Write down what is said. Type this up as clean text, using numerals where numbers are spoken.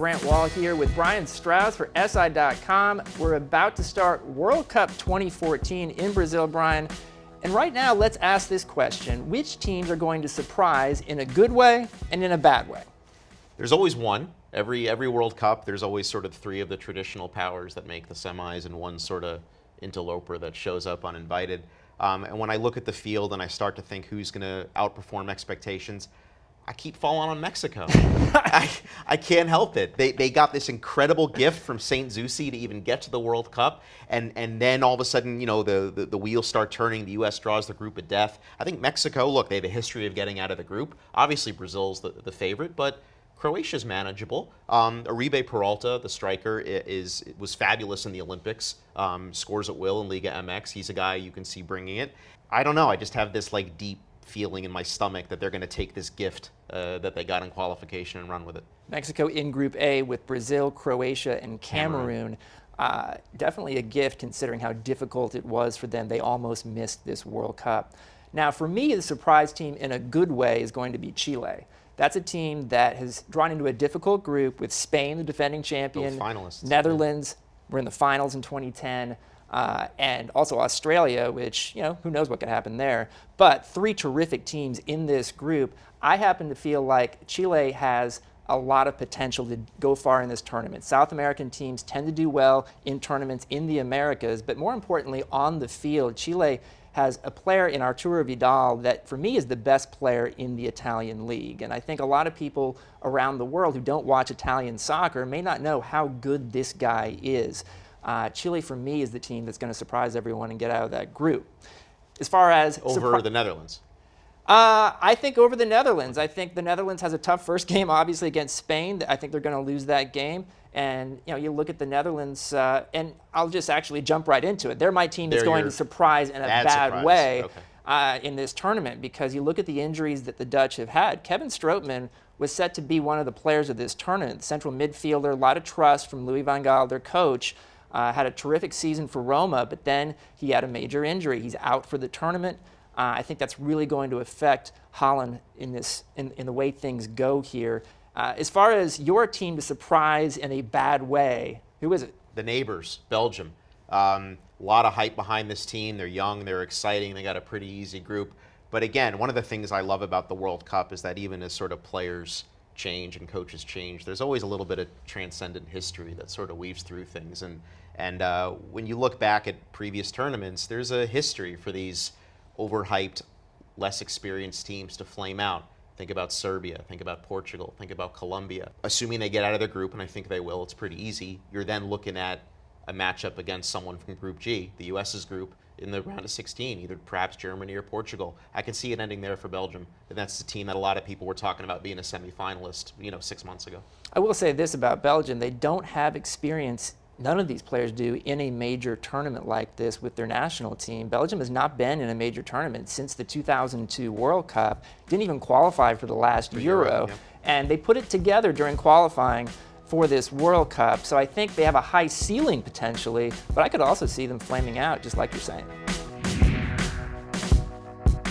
Grant Wahl here with Brian Straus for SI.com. We're about to start World Cup 2014 in Brazil, Brian. And right now, let's ask this question. Which teams are going to surprise in a good way and in a bad way? There's always one. Every World Cup, there's always sort of three of the traditional powers that make the semis and one sort of interloper that shows up uninvited. And when I look at the field and I start to think who's going to outperform expectations, I keep falling on Mexico. I can't help it. They got this incredible gift from St. Zusi to even get to the World Cup, and then all of a sudden, you know, the wheels start turning. The U.S. draws the group of death. I think Mexico, look, they have a history of getting out of the group. Obviously, Brazil's the favorite, but Croatia's manageable. Uribe Peralta, the striker, was fabulous in the Olympics. Scores at will in Liga MX. He's a guy you can see bringing it. I don't know. I just have this like deep feeling in my stomach that they're going to take this gift that they got in qualification and run with it. Mexico in Group A with Brazil, Croatia, and Cameroon. Definitely a gift considering how difficult it was for them. They almost missed this World Cup. Now, for me, the surprise team in a good way is going to be Chile. That's a team that has drawn into a difficult group with Spain, the defending champion, finalists, Netherlands, were in the finals in 2010, and also Australia, which, you know, who knows what could happen there. But three terrific teams in this group. I happen to feel like Chile has a lot of potential to go far in this tournament. South American teams tend to do well in tournaments in the Americas, but more importantly, on the field, Chile has a player in Arturo Vidal that, for me, is the best player in the Italian league. And I think a lot of people around the world who don't watch Italian soccer may not know how good this guy is. Chile, for me, is the team that's going to surprise everyone and get out of that group. As far as over the Netherlands. I think over the Netherlands. I think the Netherlands has a tough first game, obviously, against Spain. I think they're going to lose that game. And, you know, you look at the Netherlands, and I'll just actually jump right into it. They're my team that's going to surprise in a bad way in this tournament, because you look at the injuries that the Dutch have had. Kevin Strootman was set to be one of the players of this tournament. Central midfielder, a lot of trust from Louis van Gaal, their coach. Had a terrific season for Roma, but then he had a major injury. He's out for the tournament. I think that's really going to affect Holland in the way things go here. As far as your team to surprise in a bad way, who is it? The neighbors, Belgium. A lot of hype behind this team. They're young, they're exciting, they got a pretty easy group. But again, one of the things I love about the World Cup is that even as sort of players change and coaches change, there's always a little bit of transcendent history that sort of weaves through things. And when you look back at previous tournaments, there's a history for these overhyped, less experienced teams to flame out. Think about Serbia, think about Portugal, think about Colombia. Assuming they get out of their group, and I think they will, it's pretty easy, you're then looking at a matchup against someone from Group G, the U.S.'s group, in the round of 16, either perhaps Germany or Portugal. I can see it ending there for Belgium, and that's the team that a lot of people were talking about being a semifinalist, 6 months ago. I will say this about Belgium. They don't have experience, none of these players do, in a major tournament like this with their national team. Belgium has not been in a major tournament since the 2002 World Cup, didn't even qualify for the last Euro, yeah. And they put it together during qualifying for this World Cup. So I think they have a high ceiling potentially, but I could also see them flaming out, just like you're saying.